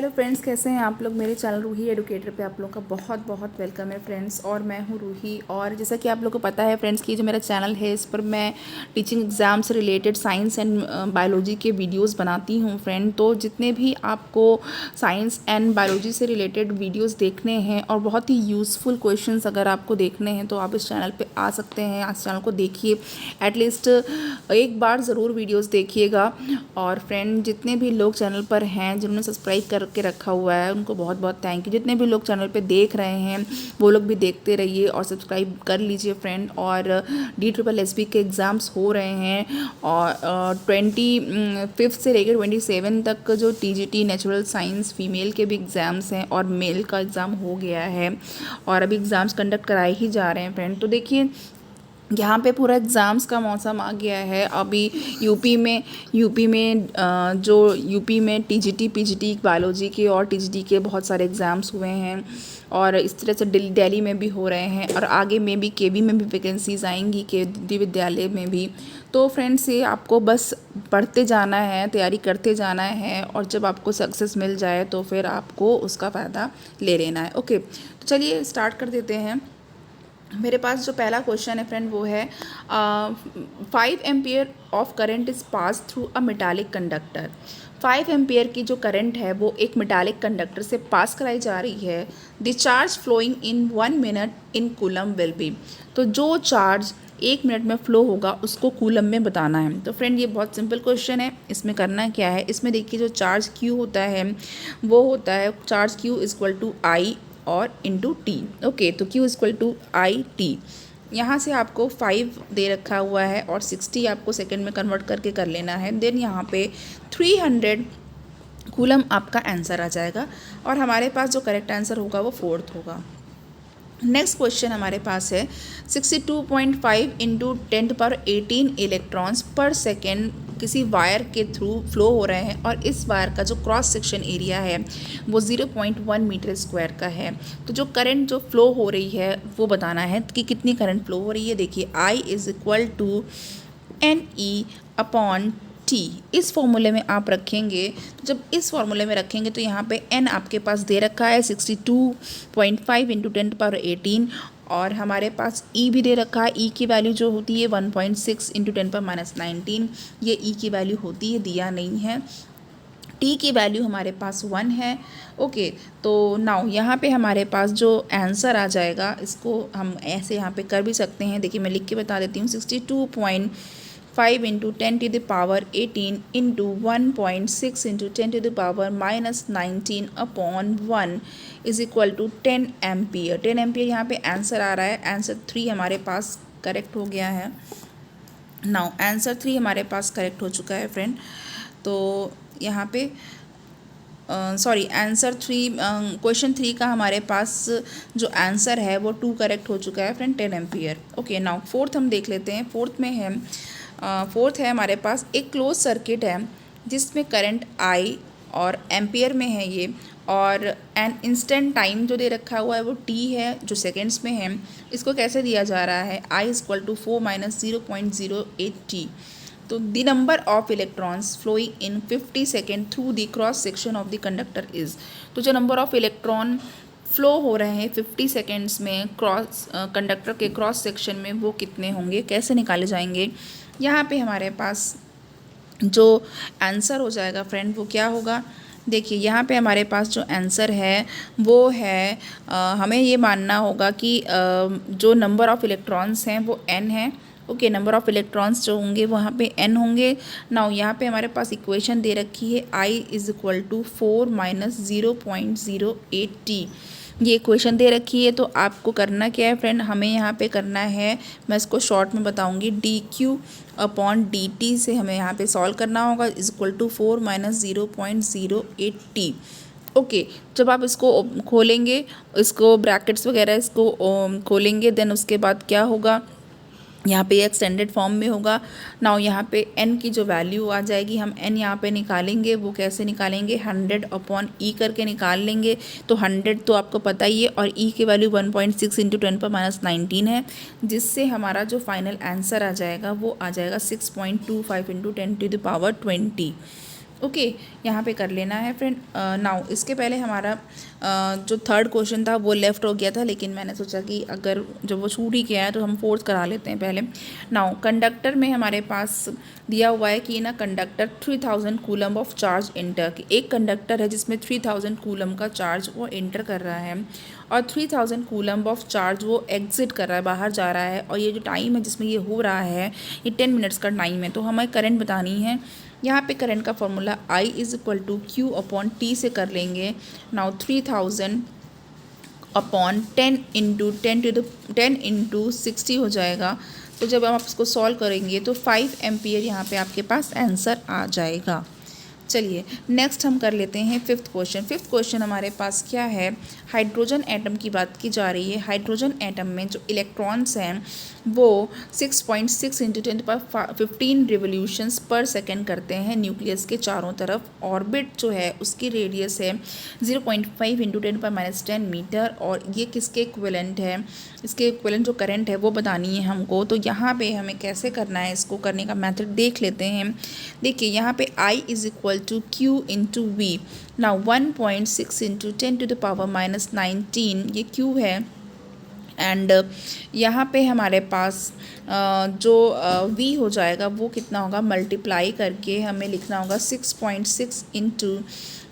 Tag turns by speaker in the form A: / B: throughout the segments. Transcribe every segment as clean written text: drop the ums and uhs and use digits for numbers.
A: Hello friends, कैसे हैं आप लोग। मेरे चैनल रूही एडुकेटर पे आप लोगों का बहुत बहुत वेलकम है फ्रेंड्स। और मैं हूँ रूही। और जैसा कि आप लोगों को पता है फ्रेंड्स कि जो मेरा चैनल है इस पर मैं टीचिंग एग्ज़ाम से रिलेटेड साइंस एंड बायोलॉजी के वीडियोस बनाती हूँ फ्रेंड। तो जितने भी आपको साइंस एंड बायोलॉजी से रिलेटेड वीडियोज़ देखने हैं और बहुत ही यूज़फुल क्वेश्चंस अगर आपको देखने हैं तो आप इस चैनल पर आ सकते हैं। इस चैनल को देखिए, एटलीस्ट एक बार ज़रूर वीडियोज़ देखिएगा। और फ्रेंड जितने भी लोग चैनल पर हैं जिन्होंने सब्सक्राइब करके रखा हुआ है उनको बहुत बहुत थैंक यू। जितने भी लोग चैनल पे देख रहे हैं वो लोग भी देखते रहिए और सब्सक्राइब कर लीजिए फ्रेंड। और DSSB के एग्ज़ाम्स हो रहे हैं और 25 से लेकर 27 तक जो TGT नेचुरल साइंस फीमेल के भी एग्ज़ाम्स हैं और मेल का एग्ज़ाम हो गया है और अभी एग्ज़ाम्स कंडक्ट कराए ही जा रहे हैं फ्रेंड। तो देखिए यहाँ पे पूरा एग्ज़ाम्स का मौसम आ गया है। अभी यूपी में यूपी में TGT PGT बायोलॉजी के और TGT के बहुत सारे एग्ज़ाम्स हुए हैं और इस तरह से दिल्ली में भी हो रहे हैं और आगे में भी KB में भी वैकेंसीज़ आएंगी, केंद्रीय विद्यालय में भी। तो फ्रेंड्स ये आपको बस पढ़ते जाना है, तैयारी करते जाना है और जब आपको सक्सेस मिल जाए तो फिर आपको उसका फ़ायदा ले लेना है। ओके, तो चलिए स्टार्ट कर देते हैं। मेरे पास जो पहला क्वेश्चन है फ्रेंड वो है 5 ampere of current is pass through a metallic conductor. 5 ampere की जो करंट है वो एक मेटालिक कंडक्टर से पास कराई जा रही है। The charge flowing in 1 minute in coulomb will be. तो जो चार्ज 1 मिनट में फ़्लो होगा उसको कूलम में बताना है। तो फ्रेंड ये बहुत सिंपल क्वेश्चन है। इसमें करना क्या है, इसमें देखिए जो चार्ज Q होता है वो होता है charge Q is equal to I और इंटू टी। ओके, तो Q इक्वल टू IT। यहाँ से आपको 5 दे रखा हुआ है और 60 आपको सेकंड में कन्वर्ट करके कर लेना है। देन यहाँ पे 300 कूलम आपका आंसर आ जाएगा और हमारे पास जो करेक्ट आंसर होगा वो 4th होगा। नेक्स्ट क्वेश्चन हमारे पास है 62.5 इंटू 10⁻18 इलेक्ट्रॉन्स पर सेकेंड किसी वायर के थ्रू फ्लो हो रहे हैं और इस वायर का जो क्रॉस सेक्शन एरिया है वो 0.1 मीटर स्क्वायर का है। तो जो करंट जो फ्लो हो रही है वो बताना है कि कितनी करंट फ्लो हो रही है। देखिए I is equal to NE upon T। इस फॉर्मूले में आप रखेंगे, तो जब इस फॉर्मूले में रखेंगे तो यहाँ पे N आपके पास दे रखा है 62.5 इंटू 10⁻18 और हमारे पास E भी दे रखा है। E की वैल्यू जो होती है 1.6 इंटू 10⁻19 ये E की वैल्यू होती है, दिया नहीं है। T की वैल्यू हमारे पास 1 है। ओके, तो नाउ यहाँ पे हमारे पास जो आंसर आ जाएगा इसको हम ऐसे यहाँ पे कर भी सकते हैं। देखिए मैं लिख के बता देती हूँ 62.5 into 10⁻18 into 1.6 into 10⁻−19 upon 1 is equal to 10 ampere. 10 ampere यहाँ पे आंसर आ रहा है। आंसर 3 हमारे पास करेक्ट हो गया है। नाउ आंसर 3 हमारे पास करेक्ट हो चुका है फ्रेंड। तो यहाँ पे सॉरी आंसर 3 क्वेश्चन 3 का हमारे पास जो आंसर है वो 2 करेक्ट हो चुका है friend, 10 ampere. Okay, now fourth हम देख लेते हैं। फोर्थ है हमारे पास एक क्लोज सर्किट है जिसमें करंट I और एम्पियर में है ये और एन इंस्टेंट टाइम जो दे रखा हुआ है वो T है जो सेकेंड्स में है। इसको कैसे दिया जा रहा है, I is equal to 4 - 0.08 T। तो the number of electrons flowing in 50 second through the cross section of the conductor is. तो जो नंबर ऑफ इलेक्ट्रॉन फ्लो हो रहे हैं 50 सेकेंड्स में कंडक्टर के क्रॉस सेक्शन में वो कितने होंगे, कैसे निकाले जाएंगे। यहाँ पे हमारे पास जो आंसर हो जाएगा फ्रेंड वो क्या होगा। देखिए यहाँ पे हमारे पास जो आंसर है वो है हमें ये मानना होगा कि जो नंबर ऑफ़ इलेक्ट्रॉन्स हैं वो n है। ओके, नंबर ऑफ़ इलेक्ट्रॉन्स जो होंगे वहाँ पे n होंगे। नाउ यहाँ पे हमारे पास इक्वेशन दे रखी है I is equal to 4 - 0.08 T। ये इक्वेशन दे रखी है। तो आपको करना क्या है फ्रेंड, हमें यहाँ पे करना है, मैं इसको शॉर्ट में बताऊँगी, dq अपॉन dt से हमें यहाँ पे सॉल्व करना होगा is equal to 4 - 0.08 T। Okay, जब आप इसको खोलेंगे, इसको ब्रैकेट्स वगैरह इसको खोलेंगे देन उसके बाद क्या होगा, यहाँ पे एक्सटेंडेड फॉर्म में होगा। नाउ यहाँ पे n की जो वैल्यू आ जाएगी, हम n यहाँ पे निकालेंगे, वो कैसे निकालेंगे, 100 अपॉन e करके निकाल लेंगे। तो 100 तो आपको पता ही है और e की वैल्यू 1.6 इंटू 10⁻19 है, जिससे हमारा जो फाइनल आंसर आ जाएगा वो आ जाएगा 6.25 इंटू 10⁻20। ओके यहाँ पे कर लेना है फ्रेंड। नाउ इसके पहले हमारा जो थर्ड क्वेश्चन था वो लेफ़्ट हो गया था, लेकिन मैंने सोचा कि अगर जब वो छूट ही गया है तो हम फोर्थ करा लेते हैं पहले। नाउ कंडक्टर में हमारे पास दिया हुआ है कि ना conductor 3000 coulomb of charge inter, कि एक कंडक्टर है जिसमें 3000 कूलम का चार्ज वो इंटर कर रहा है और 3000 कूलम ऑफ चार्ज वो एग्जिट कर रहा है, बाहर जा रहा है। और ये जो टाइम है जिसमें ये हो रहा है ये 10 मिनट्स का टाइम है। तो हमें करंट बतानी है। यहाँ पे करंट का formula I is equal to Q upon T से कर लेंगे। नाउ 3000 अपॉन 10 इंटू 10 इंटू 60 हो जाएगा। तो जब आप इसको सॉल्व करेंगे तो 5 एम्पियर यहाँ पे आपके पास आंसर आ जाएगा। चलिए नेक्स्ट हम कर लेते हैं फिफ्थ क्वेश्चन। फिफ्थ क्वेश्चन हमारे पास क्या है, हाइड्रोजन एटम की बात की जा रही है। हाइड्रोजन एटम में जो इलेक्ट्रॉन्स हैं वो 6.6 इंटू 10⁻15 रिवोल्यूशंस पर सेकेंड करते हैं न्यूक्लियस के चारों तरफ। ऑर्बिट जो है उसकी रेडियस है 0.5 इंटू 10⁻10 मीटर। और ये किसके इक्विवेलेंट है, इसके इक्विवेलेंट जो करंट है वो बतानी है हमको। तो यहाँ पे हमें कैसे करना है, इसको करने का मेथड देख लेते हैं। देखिए यहाँ पे I is equal to Q into V. Now 1.6 into 10⁻19 ये Q है। एंड यहाँ पे हमारे पास जो V हो जाएगा वो कितना होगा, मल्टीप्लाई करके हमें लिखना होगा 6.6 इंटू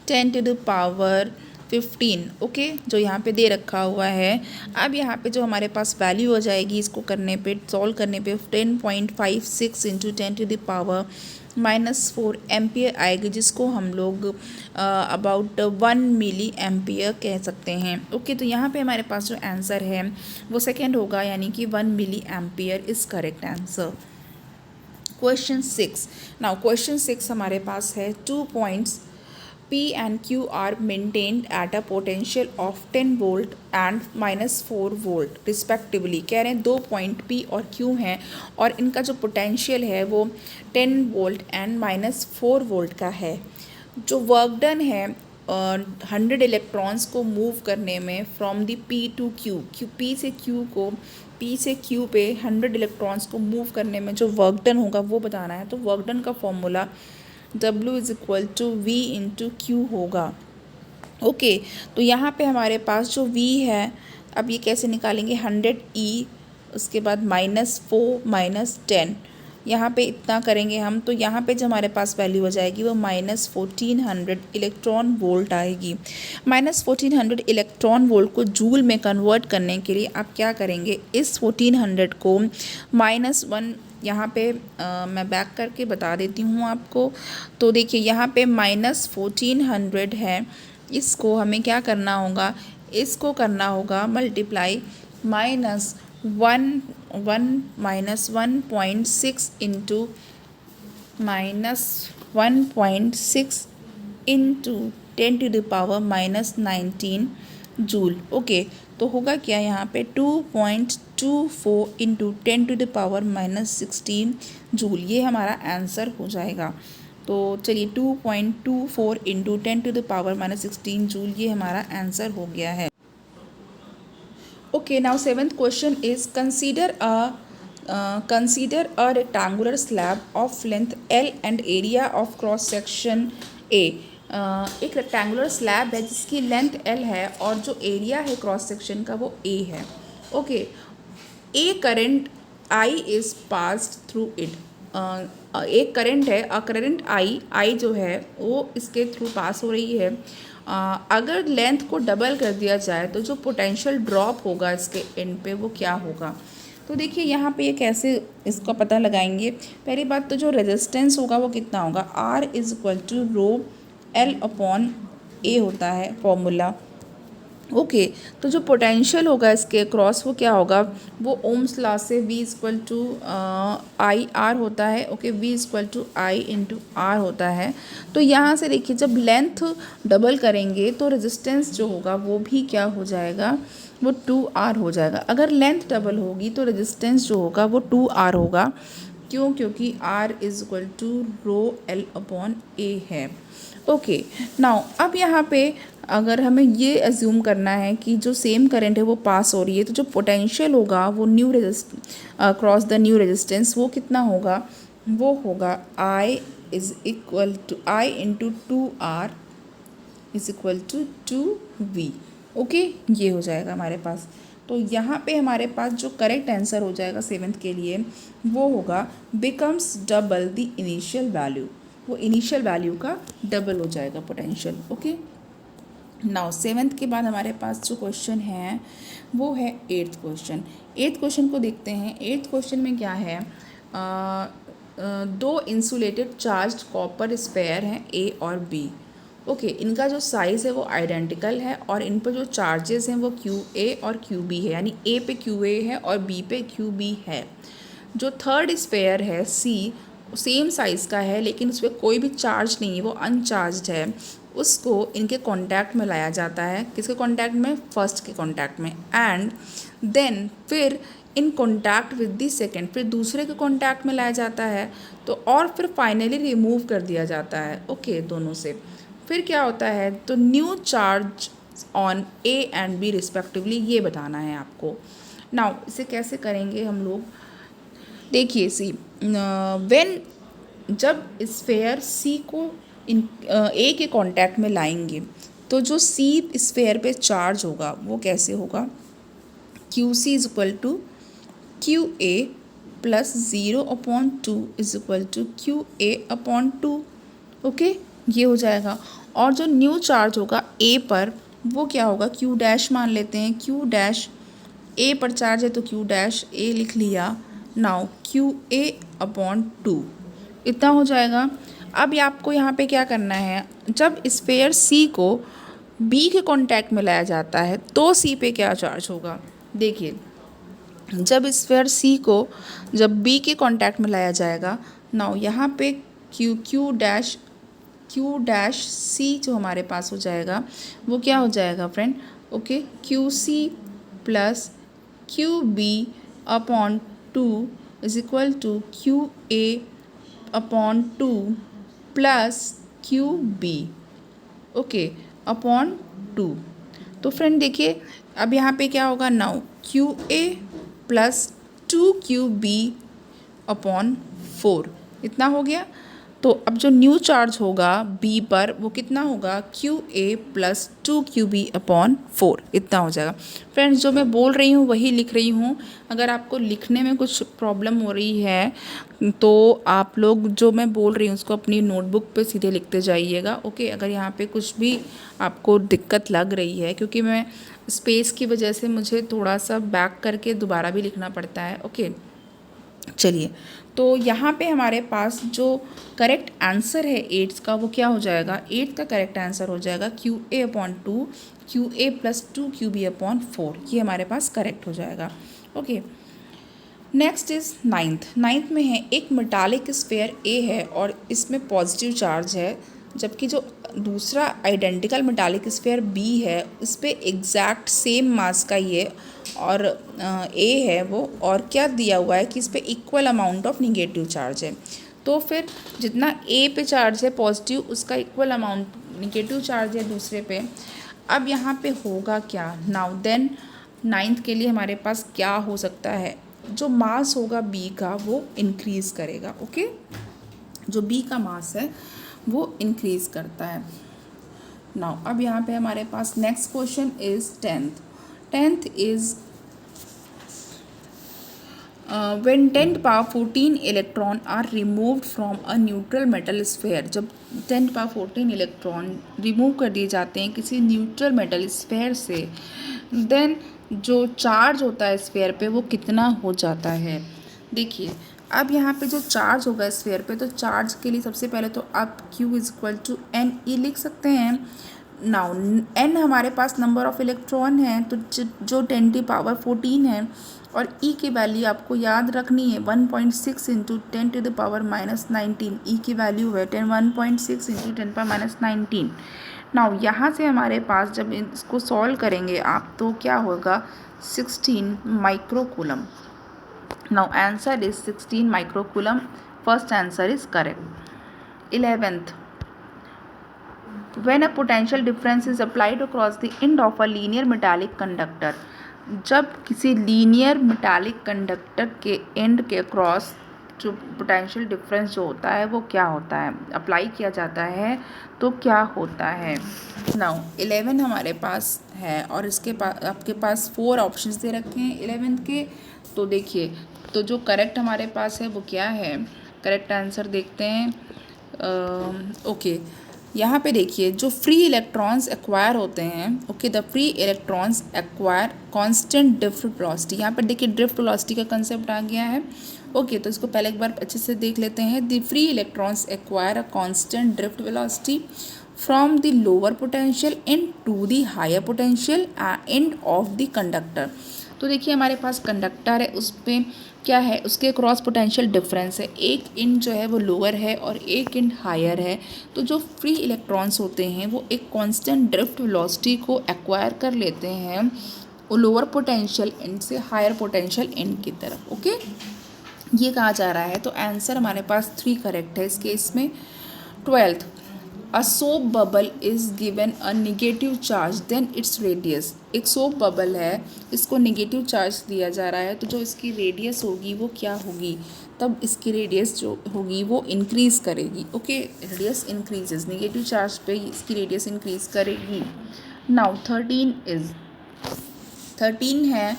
A: 10⁻15। ओके, जो यहाँ पे दे रखा हुआ है। अब यहाँ पे जो हमारे पास वैल्यू हो जाएगी इसको करने पे, सॉल्व करने पे 10.56 इंटू 10⁻⁻4 एम्पियर आएगी, जिसको हम लोग अबाउट 1 मिली एम्पियर कह सकते हैं। ओके, तो यहाँ पे हमारे पास जो आंसर है वो सेकेंड होगा, यानी कि 1 milliampere is correct answer. Question 6। Now question 6 हमारे पास है 2 points P and Q are maintained at a potential of 10 volt and -4 volt respectively। कह रहे हैं 2 पॉइंट P और Q हैं और इनका जो पोटेंशियल है वो 10 वोल्ट एंड -4 वोल्ट का है। जो वर्क डन है 100 इलेक्ट्रॉन्स को मूव करने में from the P to Q, P से Q पे 100 इलेक्ट्रॉन्स को मूव करने में जो वर्क डन होगा वो बताना है। तो वर्क डन का formula W is equal to V into Q होगा। ओके, तो यहाँ पे हमारे पास जो V है, अब ये कैसे निकालेंगे, 100E उसके बाद -4 -10, यहाँ पे इतना करेंगे हम। तो यहाँ पे जो हमारे पास वैल्यू हो जाएगी वो -1400 इलेक्ट्रॉन वोल्ट आएगी। -1400 इलेक्ट्रॉन वोल्ट को जूल में कन्वर्ट करने के लिए आप क्या करेंगे, इस 1400 को -1 यहाँ पे मैं बैक करके बता देती हूँ आपको। तो देखिए यहाँ पे -1400 है, इसको हमें क्या करना होगा, इसको करना होगा multiply -1.6 into -1.6 into 10⁻⁻19 joule. Okay, तो होगा क्या यहाँ पे 2.24 इंटू 10⁻⁻16 जूल, ये हमारा आंसर हो जाएगा। तो चलिए 2.24 इंटू 10⁻⁻16 जूल ये हमारा आंसर हो गया है। Okay, now seventh question is consider a rectangular slab of length L and area of cross section A। एक रेक्टेंगुलर स्लैब है जिसकी लेंथ L है और जो एरिया है क्रॉस सेक्शन का वो A है। Okay, A current I is passed through it. एक करंट है, करंट I जो है वो इसके थ्रू पास हो रही है। अगर लेंथ को डबल कर दिया जाए तो जो पोटेंशियल ड्रॉप होगा इसके एंड पे वो क्या होगा। तो देखिए यहाँ पे ये कैसे इसका पता लगाएंगे। पहली बात तो जो रेजिस्टेंस होगा वो कितना होगा, R is equal to rho L upon A होता है फॉर्मूला। ओके, तो जो पोटेंशियल होगा इसके क्रॉस वो क्या होगा, वो ओम्स लॉ से V equal to I R होता है। Okay, V equal to I into R होता है। तो यहाँ से देखिए जब लेंथ डबल करेंगे तो रेजिस्टेंस जो होगा वो भी क्या हो जाएगा, वो 2R हो जाएगा। अगर लेंथ डबल होगी तो रेजिस्टेंस जो होगा वो 2R होगा। क्यों, क्योंकि R is equal to rho L upon A है। ओके, नाउ अब यहाँ पे अगर हमें ये एज्यूम करना है कि जो सेम करंट है वो पास हो रही है, तो जो पोटेंशियल होगा वो क्रॉस द न्यू रेजिस्टेंस वो कितना होगा, वो होगा I is equal to I into 2R is equal to 2V। Okay, ये हो जाएगा हमारे पास। तो यहाँ पे हमारे पास जो करेक्ट आंसर हो जाएगा सेवेंथ के लिए वो होगा becomes double the initial value. वो इनिशियल वैल्यू का डबल हो जाएगा पोटेंशियल। ओके, नाउ सेवेंथ के बाद हमारे पास जो क्वेश्चन है वो है एट्थ क्वेश्चन। एट्थ क्वेश्चन को देखते हैं। एट्थ क्वेश्चन में क्या है, दो इंसुलेटेड चार्ज्ड कॉपर स्फेयर हैं ए और बी। ओके, इनका जो साइज़ है वो आइडेंटिकल है और इन पर जो चार्जेस हैं वो क्यू ए और क्यू बी है, यानी ए पे क्यू ए है और बी पे क्यू बी है। जो थर्ड स्फेयर है सी, सेम साइज़ का है लेकिन उस पर कोई भी चार्ज नहीं है, वो अनचार्ज्ड है। उसको इनके कांटेक्ट में लाया जाता है। किसके कांटेक्ट में? फर्स्ट के कांटेक्ट में। एंड देन फिर in contact with the second, फिर दूसरे के कांटेक्ट में लाया जाता है। तो और फिर फाइनली रिमूव कर दिया जाता है। ओके, दोनों से फिर क्या होता है, तो new charge on A and B respectively, ये बताना है आपको। नाउ इसे कैसे करेंगे हम लोग, देखिए सी व्हेन, जब स्फेयर सी को इन ए के कांटेक्ट में लाएंगे तो जो सी स्फेयर पे चार्ज होगा वो कैसे होगा, Q C is equal to Q A plus 0/2 is equal to Q A upon 2। Okay, ये हो जाएगा। और जो न्यू चार्ज होगा ए पर वो क्या होगा, क्यू डैश मान लेते हैं। क्यू डैश ए पर चार्ज है तो क्यू डैश ए लिख लिया। नाउ क्यू ए अपॉन 2 इतना हो जाएगा। अब ये आपको यहाँ पे क्या करना है, जब स्फेयर सी को बी के कांटेक्ट में लाया जाता है तो सी पे क्या चार्ज होगा। देखिए, जब स्फेयर सी को जब बी के कांटेक्ट में लाया जाएगा, नाउ यहाँ पे क्यू डैश सी जो हमारे पास हो जाएगा वो क्या हो जाएगा friend, okay, Q C plus Q B upon 2 is equal to Q A upon 2 plus Q B, okay, upon 2। तो फ्रेंड देखिए अब यहाँ पे क्या होगा, now Q A plus 2 B upon 4 इतना हो गया। तो अब जो न्यू चार्ज होगा बी पर वो कितना होगा, क्यू ए प्लस 2 अपॉन 4 इतना हो जाएगा। फ्रेंड्स, जो मैं बोल रही हूँ वही लिख रही हूँ। अगर आपको लिखने में कुछ प्रॉब्लम हो रही है तो आप लोग जो मैं बोल रही हूँ उसको अपनी नोटबुक पे सीधे लिखते जाइएगा। ओके, अगर यहाँ पे कुछ भी आपको दिक्कत लग रही है, क्योंकि मैं स्पेस की वजह से मुझे थोड़ा सा बैक करके दोबारा भी लिखना पड़ता है। ओके, चलिए, तो यहाँ पे हमारे पास जो करेक्ट आंसर है एट्थ का वो क्या हो जाएगा, एट्थ का करेक्ट आंसर हो जाएगा Q A upon 2 Q A plus 2 B upon 4, ये हमारे पास करेक्ट हो जाएगा। ओके, नेक्स्ट इज नाइन्थ में है एक मेटालिक स्फेयर ए है और इसमें पॉजिटिव चार्ज है, जबकि जो दूसरा आइडेंटिकल मेटालिक स्फेयर बी है इस पर एग्जैक्ट सेम मास का ही है और ए है वो, और क्या दिया हुआ है कि इस पर equal amount of negative charge है। तो फिर जितना ए पे चार्ज है पॉजिटिव उसका इक्वल अमाउंट निगेटिव चार्ज है दूसरे पे। अब यहाँ पे होगा क्या, नाउ देन नाइन्थ के लिए हमारे पास क्या हो सकता है, जो मास होगा बी का वो इंक्रीज़ करेगा। ओके, जो बी का मास है वो इंक्रीज़ करता है। नाउ अब यहाँ पे हमारे पास next question is tenth is when 10 power 14 electron are removed from a neutral metal sphere, जब 10 पावर 14 इलेक्ट्रॉन रिमूव कर दिए जाते हैं किसी न्यूट्रल मेटल स्फेयर से, देन जो चार्ज होता है स्फेयर पे वो कितना हो जाता है। देखिए अब यहाँ पे जो चार्ज होगा स्फेयर पे, तो चार्ज के लिए सबसे पहले तो आप Q is equal to N E लिख सकते हैं। नाउ एन हमारे पास नंबर ऑफ इलेक्ट्रॉन है, तो जो 10 की पावर 14 है, और ई की वैल्यू आपको याद रखनी है 1.6 इंटू 10 टू द पावर -19, ई की वैल्यू है 1.6 इंटू 10 पावर -19। नाउ यहाँ से हमारे पास जब इसको सॉल्व करेंगे आप तो क्या होगा, 16 microcoulomb. Now answer is 16 microcoulomb, first answer is correct. 11th, when a potential difference is applied across the end of a linear metallic conductor, जब किसी लीनियर मेटालिक कंडक्टर के एंड के क्रॉस जो पोटेंशियल डिफरेंस जो होता है वो क्या होता है, अप्लाई किया जाता है तो क्या होता है। नाउ 11 हमारे पास है और इसके पास आपके पास 4 ऑप्शंस दे रखे हैं 11 के। तो देखिए, तो जो करेक्ट हमारे पास है वो क्या है, करेक्ट आंसर देखते हैं। ओके, यहाँ पे देखिए जो फ्री इलेक्ट्रॉन्स एक्वायर होते हैं, okay, the free electrons acquire constant drift velocity. यहाँ पर देखिए ड्रिफ्ट वेलोसिटी का कंसेप्ट आ गया है। ओके, तो इसको पहले एक बार अच्छे से देख लेते हैं। The free electrons acquire a constant drift velocity from the lower potential end to the higher potential end of the conductor. तो देखिए हमारे पास कंडक्टर है, उस पर क्या है, उसके क्रॉस पोटेंशियल डिफरेंस है, एक इंड जो है वो लोअर है और एक इंड हायर है। तो जो फ्री इलेक्ट्रॉन्स होते हैं वो एक कांस्टेंट ड्रिफ्ट वेलोसिटी को एक्वायर कर लेते हैं वो लोअर पोटेंशियल एंड से हायर पोटेंशियल एंड की तरफ। ओके, ये कहा जा रहा है। तो आंसर हमारे पास 3 करेक्ट है इस केस में। 12th, a soap bubble is given a negative charge then its radius. एक सोप बबल है, इसको निगेटिव चार्ज दिया जा रहा है, तो जो इसकी रेडियस होगी वो क्या होगी, तब इसकी रेडियस जो होगी वो इंक्रीज़ करेगी। Okay, radius increases, negative charge पे इसकी रेडियस इंक्रीज़ करेगी। नाउ 13 है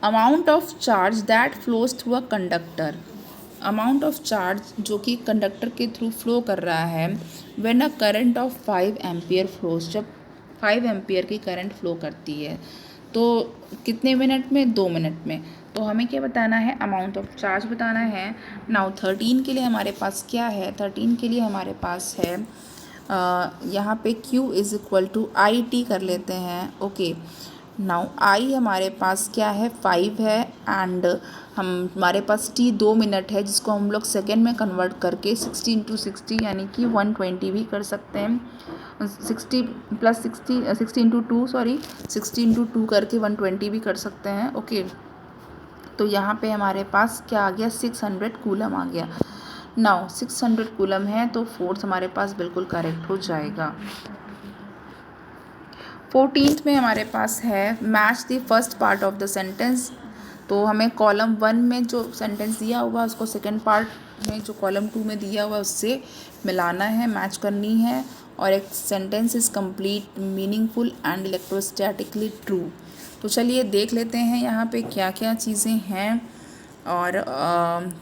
A: amount of charge that flows through a conductor. Amount of charge जो कि कंडक्टर के थ्रू फ्लो कर रहा है when a current of 5 ampere flows, जब 5 एम्पियर की करंट फ्लो करती है तो कितने मिनट में, 2 मिनट में। तो हमें क्या बताना है, अमाउंट ऑफ चार्ज बताना है। नाउ 13 के लिए हमारे पास क्या है, 13 के लिए हमारे पास है यहाँ पे Q is equal to I T कर लेते हैं। ओके, नाउ आई हमारे पास क्या है, 5 है एंड हमारे पास टी 2 मिनट है, जिसको हम लोग सेकेंड में कन्वर्ट करके 60 इंटू 60 यानी कि 120 भी कर सकते हैं। 60 प्लस 60 इंटू 2 सॉरी 60 इंटू 2 करके 120 भी कर सकते हैं। ओके, तो यहाँ पे हमारे पास क्या आ गया, 600 कूलम आ गया। नाउ 600 कूलम है तो 4th हमारे पास बिल्कुल करेक्ट हो जाएगा। 14th में हमारे पास है match the first part of the sentence. तो हमें कॉलम 1 में जो सेंटेंस दिया हुआ उसको सेकंड पार्ट में जो कॉलम 2 में दिया हुआ उससे मिलाना है, मैच करनी है। और एक sentence is complete, meaningful and electrostatically true. तो चलिए देख लेते हैं यहाँ पे क्या क्या चीज़ें हैं। और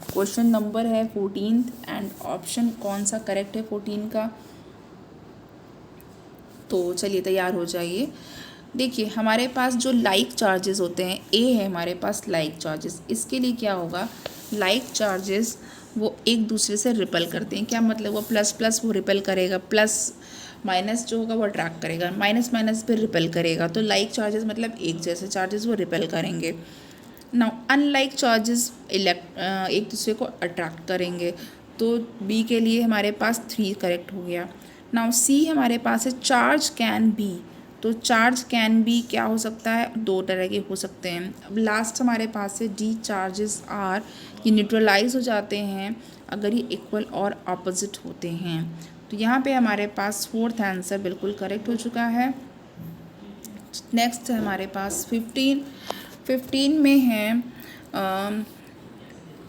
A: क्वेश्चन नंबर है 14th एंड ऑप्शन कौन सा करेक्ट है 14 का। तो चलिए तैयार हो जाइए। देखिए हमारे पास जो लाइक चार्जेस होते हैं, ए है हमारे पास लाइक चार्जेस, इसके लिए क्या होगा, लाइक चार्जेस वो एक दूसरे से रिपल करते हैं। क्या मतलब, वो प्लस प्लस वो रिपल करेगा, प्लस माइनस जो होगा वो अट्रैक्ट करेगा, माइनस माइनस पे रिपल करेगा। तो लाइक चार्जेस मतलब एक जैसे चार्जेस वो रिपल करेंगे। नाउ अनलाइक चार्जेस एक दूसरे को अट्रैक्ट करेंगे। तो बी के लिए हमारे पास 3 करेक्ट हो गया। नाउ सी हमारे पास है चार्ज कैन बी। तो चार्ज कैन बी क्या हो सकता है, 2 तरह के हो सकते हैं। अब लास्ट हमारे पास है डी चार्जेस आर, ये न्यूट्रलाइज हो जाते हैं अगर ये इक्वल और ऑपोजिट होते हैं। तो यहाँ पे हमारे पास 4th आंसर बिल्कुल करेक्ट हो चुका है। नेक्स्ट है हमारे पास 15 में है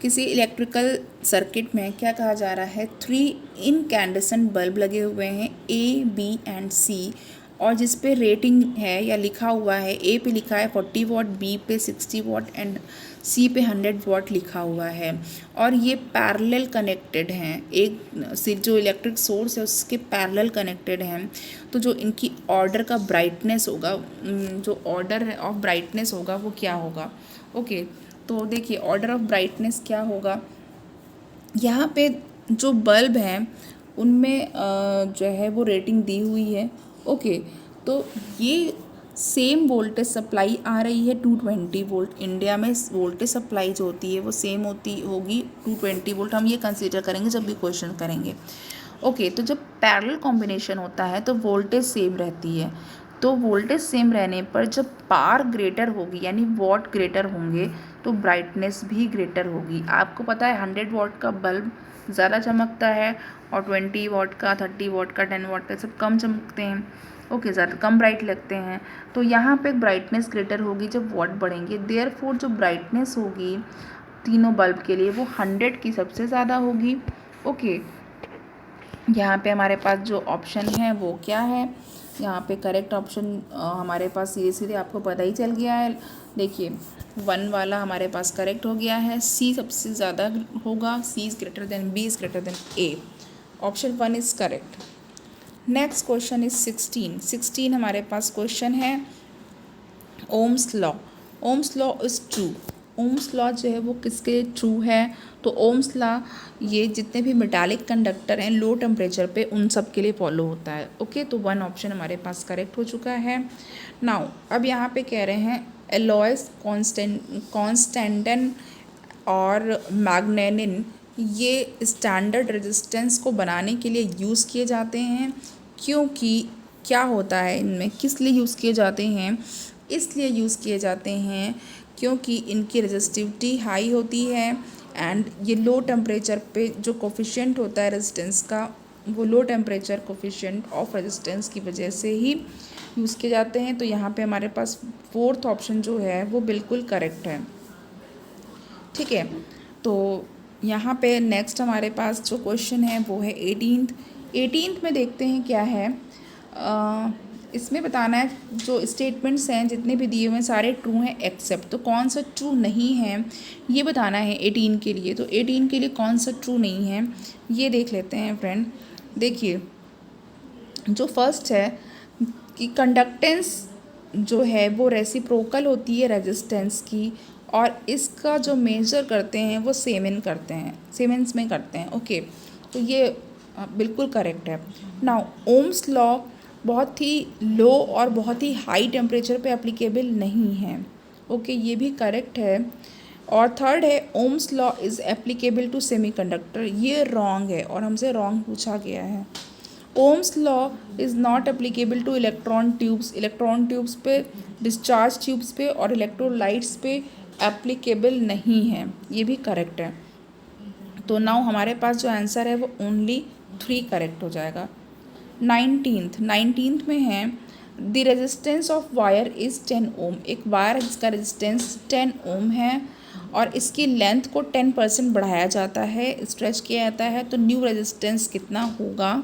A: किसी इलेक्ट्रिकल सर्किट में क्या कहा जा रहा है, 3 इनकैंडेसेंट बल्ब लगे हुए हैं ए बी एंड सी, और जिस पे रेटिंग है या लिखा हुआ है, ए पे लिखा है 40 वॉट, बी पे 60 वॉट एंड सी पे 100 वॉट लिखा हुआ है। और ये पैरेलल कनेक्टेड हैं, एक से जो इलेक्ट्रिक सोर्स है उसके पैरेलल कनेक्टेड हैं। तो जो इनकी ऑर्डर का ब्राइटनेस होगा, जो ऑर्डर ऑफ ब्राइटनेस होगा वो क्या होगा। ओके, तो देखिए ऑर्डर ऑफ ब्राइटनेस क्या होगा, यहाँ पे जो बल्ब हैं उनमें जो है वो रेटिंग दी हुई है। ओके, तो ये सेम वोल्टेज सप्लाई आ रही है 220 वोल्ट। इंडिया में वोल्टेज सप्लाई जो होती है वो सेम होगी 220 वोल्ट। हम ये कंसीडर करेंगे जब भी क्वेश्चन करेंगे। ओके, तो जब पैरेलल कॉम्बिनेशन होता है तो वोल्टेज सेम रहती है। तो वोल्टेज सेम रहने पर जब पावर ग्रेटर होगी यानी वॉट ग्रेटर होंगे तो ब्राइटनेस भी ग्रेटर होगी। आपको पता है 100 वॉट का बल्ब ज़्यादा चमकता है और 20 वॉट का, 30 वॉट का, 10 वॉट का सब कम चमकते हैं। ओके, ज़्यादा कम ब्राइट लगते हैं। तो यहाँ पे ब्राइटनेस ग्रेटर होगी जब वॉट बढ़ेंगे। देयरफॉर जो ब्राइटनेस होगी तीनों बल्ब के लिए वो 100 की सबसे ज़्यादा होगी। ओके, यहाँ पे हमारे पास जो ऑप्शन है वो क्या है, यहाँ पे करेक्ट ऑप्शन हमारे पास सीधे सीधे आपको पता ही चल गया है। देखिए 1 वाला हमारे पास करेक्ट हो गया है, सी सबसे ज़्यादा होगा, C is greater than B is greater than A. Option 1 is correct. Next question is 16 हमारे पास क्वेश्चन है Ohm's law. Ohm's law is true. Ohm's law जो है वो किसके लिए ट्रू है, तो ओम्स लॉ ये जितने भी मेटालिक कंडक्टर हैं लो टेम्परेचर पे उन सब के लिए फॉलो होता है। ओके, तो 1 ऑप्शन हमारे पास करेक्ट हो चुका है। नाउ अब यहाँ पे कह रहे हैं एलॉयस कॉन्स्टेंटन और मैग्नेनिन ये स्टैंडर्ड रेजिस्टेंस को बनाने के लिए यूज़ किए जाते हैं, क्योंकि क्या होता है इनमें, किस लिए यूज़ किए जाते हैं, इसलिए यूज़ किए जाते हैं क्योंकि इनकी रेजिस्टिविटी हाई होती है एंड ये लो टेम्परेचर पे जो कोफिशिएंट होता है रेजिस्टेंस का, वो low temperature coefficient of resistance की वजह से ही यूज़ किए जाते हैं। तो यहाँ पे हमारे पास 4th ऑप्शन जो है वो बिल्कुल करेक्ट है। ठीक है, तो यहाँ पे नेक्स्ट हमारे पास जो क्वेश्चन है वो है 18th में देखते हैं क्या है। इसमें बताना है जो स्टेटमेंट्स हैं जितने भी दिए हुए हैं सारे ट्रू हैं एक्सेप्ट, तो कौन सा ट्रू नहीं है ये बताना है 18 के लिए। तो 18 के लिए कौन सा ट्रू नहीं है ये देख लेते हैं फ्रेंड। देखिए जो फर्स्ट है कि कंडक्टेंस जो है वो रेसिप्रोकल होती है रेजिस्टेंस की, और इसका जो मेजर करते हैं वो सीमेंस में करते हैं। ओके, तो ये बिल्कुल करेक्ट है। नाउ ओम्स लॉ बहुत ही लो और बहुत ही हाई टेम्परेचर पे एप्लीकेबल नहीं है। ओके, ये भी करेक्ट है। और थर्ड है Ohm's law is applicable to semiconductor, ये रॉन्ग है और हमसे रॉन्ग पूछा गया है। Ohm's law is not applicable to electron tubes पे, डिस्चार्ज ट्यूब्स पे और इलेक्ट्रोलाइट्स पे एप्लीकेबल नहीं है, ये भी करेक्ट है। तो नाउ हमारे पास जो आंसर है वो ओनली 3 करेक्ट हो जाएगा। 19th में है the resistance of wire is 10 ओम। एक वायर है जिसका रेजिस्टेंस 10 ओम है और इसकी लेंथ को 10% बढ़ाया जाता है, स्ट्रेच किया जाता है, तो न्यू रेजिस्टेंस कितना होगा।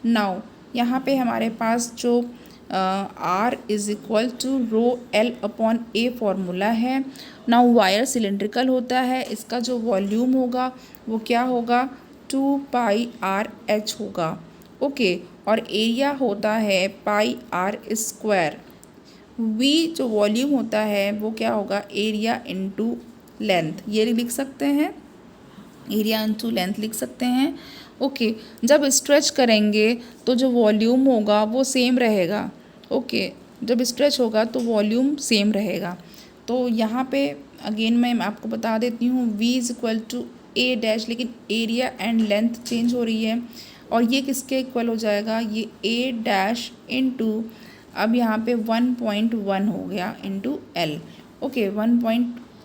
A: नाउ यहाँ पे हमारे पास जो R is equal to rho L upon A formula है। नाउ वायर सिलेंड्रिकल होता है, इसका जो वॉल्यूम होगा वो क्या होगा 2 पाई R H होगा। ओके, और एरिया होता है पाई R स्क्वायर। V जो वॉल्यूम होता है वो क्या होगा एरिया इंटू लेंथ, ये लिख सकते हैं, एरिया इंटू लेंथ लिख सकते हैं। ओके, जब स्ट्रेच करेंगे तो जो वॉल्यूम होगा वो सेम रहेगा। ओके, जब स्ट्रेच होगा तो वॉल्यूम सेम रहेगा। तो यहाँ पे अगेन मैं आपको बता देती हूँ V is equal to A dash, लेकिन एरिया एंड लेंथ चेंज हो रही है और ये किसके इक्वल हो जाएगा, ये A डैश इंटू, अब यहाँ पे 1.1 हो गया इंटू L। ओके,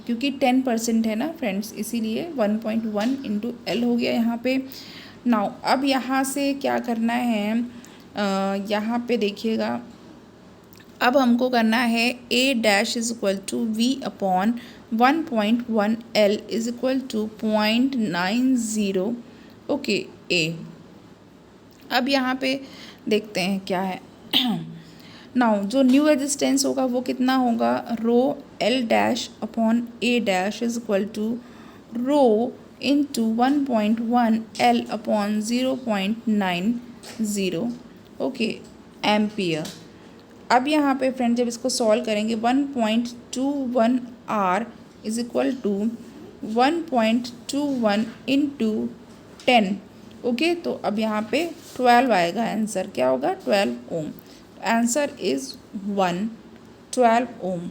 A: क्योंकि 10% है ना फ्रेंड्स, इसीलिए 1.1 इंटू L हो गया यहाँ पे। नाउ अब यहाँ से क्या करना है, यहाँ पे देखिएगा अब हमको करना है A dash is equal to V upon 1.1 L is equal to 0.90 okay A। अब यहाँ पे देखते हैं क्या है। नाउ जो न्यू रेजिस्टेंस होगा वो कितना होगा, rho L dash upon A dash is equal to rho into 1.1 L अपॉन 0.90 ओके एम्पियर। अब यहाँ पे फ्रेंड जब इसको सॉल्व करेंगे 1.21 R is equal to 1.21 into 10 okay, तो अब यहाँ पे 12 आएगा आंसर, क्या होगा 12 ओम। आंसर इज 12 ओम।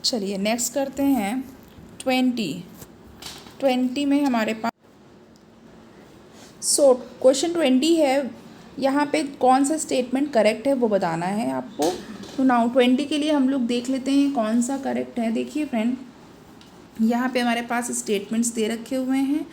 A: चलिए नेक्स्ट करते हैं 20 में हमारे पास क्वेश्चन 20 है, यहाँ पे कौन सा स्टेटमेंट करेक्ट है वो बताना है आपको। तो नाउ 20 के लिए हम लोग देख लेते हैं कौन सा करेक्ट है। देखिए फ्रेंड यहाँ पे हमारे पास स्टेटमेंट्स दे रखे हुए हैं,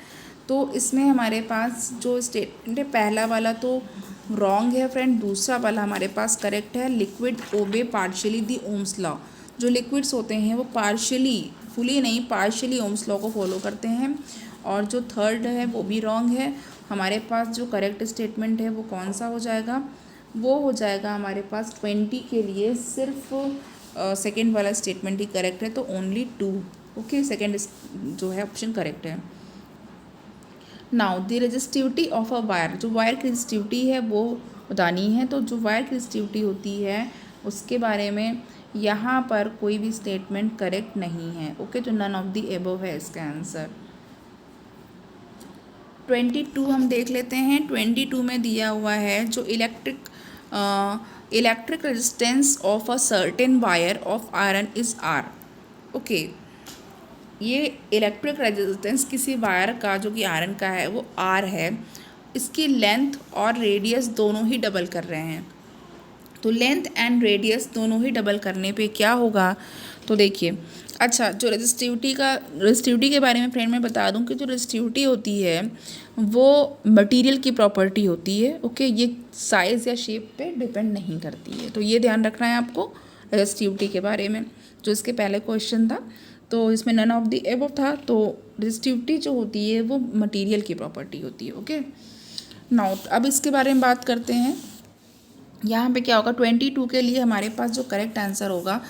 A: तो इसमें हमारे पास जो स्टेटमेंट है पहला वाला तो रॉन्ग है फ्रेंड, दूसरा वाला हमारे पास करेक्ट है, लिक्विड ओबे पार्शियली दी ओम्स लॉ। जो लिक्विड्स होते हैं वो पार्शियली, फुली नहीं, पार्शियली ओम्स लॉ को फॉलो करते हैं। और जो थर्ड है वो भी रॉन्ग है। हमारे पास जो करेक्ट स्टेटमेंट है वो कौन सा हो जाएगा, वो हो जाएगा हमारे पास 20 के लिए सिर्फ सेकेंड वाला स्टेटमेंट ही करेक्ट है, तो ओनली 2। ओके, सेकेंड जो है ऑप्शन करेक्ट है। Now the resistivity of a wire, जो वायर की रेजिस्टिविटी है वो बतानी है। तो जो वायर की रेजिस्टिविटी होती है उसके बारे में यहाँ पर कोई भी स्टेटमेंट करेक्ट नहीं है। ओके, तो नन ऑफ द एबव है इसका आंसर। 22 हम देख लेते हैं। 22 में दिया हुआ है जो electric resistance of a certain wire of iron is R. Okay, ये इलेक्ट्रिक रेजिस्टेंस किसी वायर का जो कि आयरन का है वो आर है। इसकी लेंथ और रेडियस दोनों ही डबल कर रहे हैं। तो लेंथ एंड रेडियस दोनों ही डबल करने पे क्या होगा, तो देखिए, अच्छा, जो रेजिस्टिविटी के बारे में फ्रेंड मैं बता दूं कि जो रेजिस्टिविटी होती है वो मटेरियल की प्रॉपर्टी होती है। ओके, ये साइज़ या शेप पे डिपेंड नहीं करती है। तो ये ध्यान रखना है आपको रेजिस्टिविटी के बारे में। जो इसके पहले क्वेश्चन था तो इसमें नन ऑफ द एबव था, तो रेजिस्टिविटी जो होती है वो मटेरियल की प्रॉपर्टी होती है। ओके, नाउ अब इसके बारे में बात करते हैं। यहाँ पे क्या होगा, 22 के लिए हमारे पास जो करेक्ट आंसर होगा,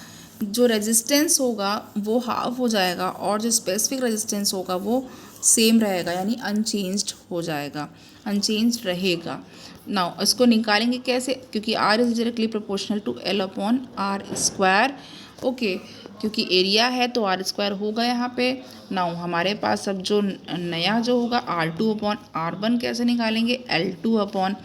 A: जो रेजिस्टेंस होगा वो हाफ हो जाएगा और जो स्पेसिफिक रेजिस्टेंस होगा वो सेम रहेगा, यानी अनचेंज्ड हो जाएगा, अनचेंज्ड रहेगा। नाउ इसको निकालेंगे कैसे, क्योंकि R is directly proportional to L upon R square. Okay, क्योंकि एरिया है तो आर स्क्वायर होगा यहाँ पे। नाउ हमारे पास अब जो नया जो होगा R2 अपॉन R1 कैसे निकालेंगे, L2 upon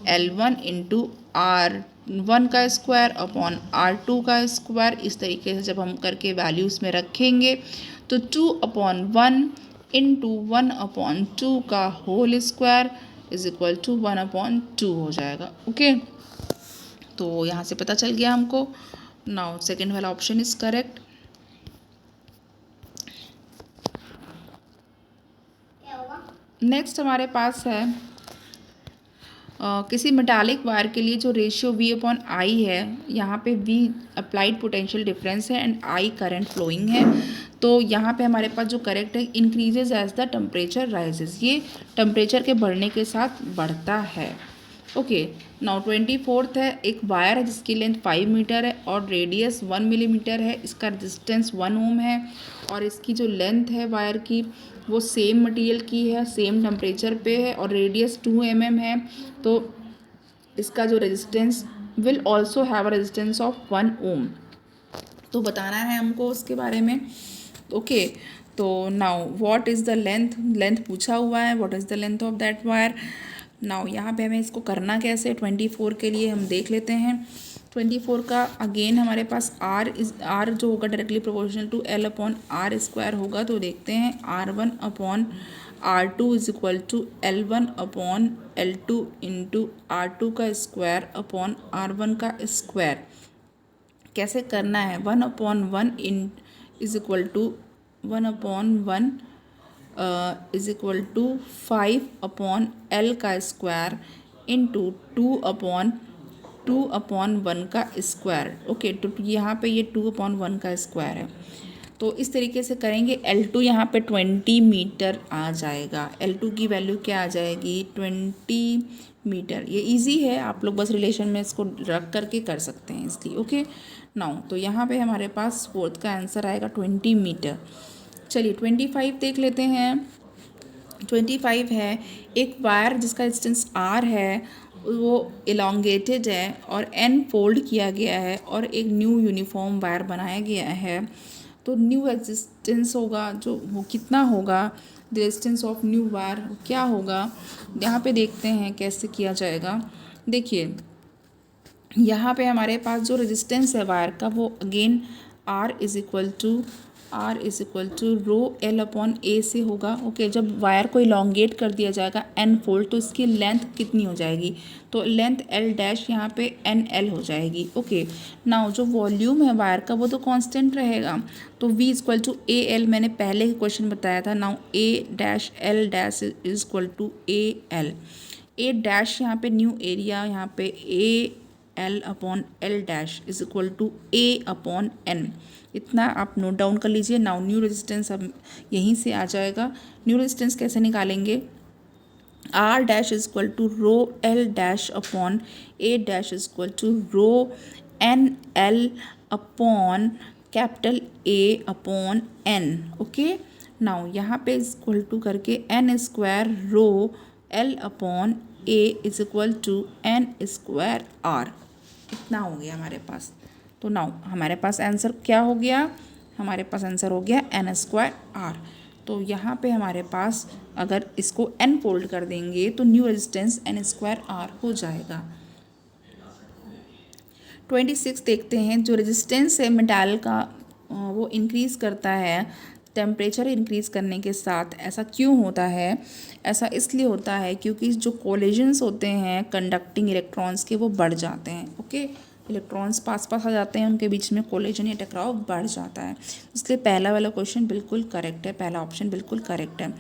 A: L1 into R1 का स्क्वायर अपॉन R2 का स्क्वायर। इस तरीके से जब हम करके वैल्यूज़ में रखेंगे तो 2/1 इंटू 1/2 का whole square is equal to 1/2 हो जाएगा। ओके, तो यहाँ से पता चल गया हमको। नाउ सेकेंड वाला ऑप्शन इज करेक्ट। नेक्स्ट हमारे पास है किसी मेटालिक वायर के लिए जो रेशियो V/I है, यहाँ पे V अप्लाइड पोटेंशियल डिफरेंस है एंड I करंट फ्लोइंग है। तो यहाँ पे हमारे पास जो करेक्ट है, increases as the temperature rises, ये टेम्परेचर के बढ़ने के साथ बढ़ता है। ओके, नाउ 24th है, एक वायर है जिसकी लेंथ 5 मीटर है और रेडियस 1 मिलीमीटर है। इसका रेजिस्टेंस 1 ओम है और इसकी जो लेंथ है वायर की वो सेम मटेरियल की है, सेम टेम्परेचर पे है और रेडियस 2 mm है। तो इसका जो resistance will also have a resistance of 1 ओम। तो बताना है हमको उसके बारे में। ओके, तो now what is the length पूछा हुआ है, what is the length of that wire. Now यहाँ पे हमें इसको करना कैसे, 24 के लिए हम देख लेते हैं। 24 का अगेन हमारे पास आर जो होगा directly proportional to L upon R square होगा। तो देखते हैं, R1/R2 is equal to L1/L2 into R2 का स्क्वायर अपॉन R1 का स्क्वायर। कैसे करना है, 1/1 in is equal to 1/1 is equal to 5/L का स्क्वायर इंटू 2/1 का स्क्वायर। ओके, तो यहाँ पे ये 2/1 का स्क्वायर है। तो इस तरीके से करेंगे। L2 यहाँ पे 20 मीटर आ जाएगा। L2 की वैल्यू क्या आ जाएगी, 20 मीटर। ये इजी है, आप लोग बस रिलेशन में इसको रख करके कर सकते हैं इसलिए। ओके, नाउ तो यहाँ पे हमारे पास फोर्थ का आंसर आएगा 20 मीटर। चलिए 25 देख लेते हैं। 25 है, एक वायर जिसका डिस्टेंस R है, वो इलोंगेटेड है और N फोल्ड किया गया है और एक न्यू यूनिफॉर्म वायर बनाया गया है। तो न्यू रेजिस्टेंस होगा जो वो कितना होगा, the resistance of new wire क्या होगा, यहाँ पे देखते हैं कैसे किया जाएगा। देखिए, यहाँ पे हमारे पास जो रेजिस्टेंस है वायर का वो again R is equal to rho L upon A से होगा। ओके, जब वायर को इलोंगेट कर दिया जाएगा N फोल्ड तो इसकी लेंथ कितनी हो जाएगी, तो लेंथ L डैश यहाँ पे NL हो जाएगी। ओके, नाउ जो वॉल्यूम है वायर का वो तो कांस्टेंट रहेगा, तो V इक्वल टू AL मैंने पहले ही क्वेश्चन बताया था। Now A dash L dash is equal to AL। A dash यहाँ पे न्यू एरिया, यहाँ पे A L upon L dash is equal to A upon N. इतना आप नोट डाउन कर लीजिए। नाउ न्यू रेजिस्टेंस अब यहीं से आ जाएगा। न्यू रेजिस्टेंस कैसे निकालेंगे? R dash is equal to rho L dash upon A dash is equal to rho N L upon capital A upon N. Okay, now यहाँ पे इज इक्वल टू करके N square rho L upon A is equal to N square R. इतना हो गया हमारे पास। तो now हमारे पास answer क्या हो गया? हमारे पास आंसर हो गया एन स्क्वायर आर। तो यहाँ पे हमारे पास अगर इसको एन फोल्ड कर देंगे तो new resistance N square R हो जाएगा। 26 देखते हैं। जो रेजिस्टेंस है मेटल का वो इंक्रीज़ करता है टेम्परेचर इंक्रीज़ करने के साथ। ऐसा क्यों होता है? ऐसा इसलिए होता है क्योंकि जो कोलिजन्स होते हैं कंडक्टिंग इलेक्ट्रॉन्स के वो बढ़ जाते हैं। ओके, इलेक्ट्रॉन्स पास पास आ जाते हैं, उनके बीच में कोलिजन या टकराव बढ़ जाता है। इसलिए पहला वाला क्वेश्चन बिल्कुल करेक्ट है, पहला ऑप्शन बिल्कुल करेक्ट है।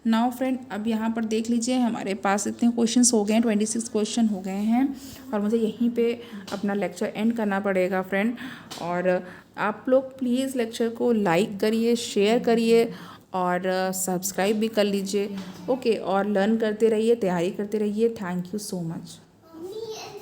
A: नाउ फ्रेंड, अब यहाँ पर देख लीजिए हमारे पास इतने क्वेश्चंस हो गए हैं, 26 क्वेश्चन हो गए हैं और मुझे यहीं पे अपना लेक्चर एंड करना पड़ेगा फ्रेंड। और आप लोग प्लीज़ लेक्चर को लाइक करिए, शेयर करिए और सब्सक्राइब भी कर लीजिए। ओके, और लर्न करते रहिए, तैयारी करते रहिए। Thank you so much.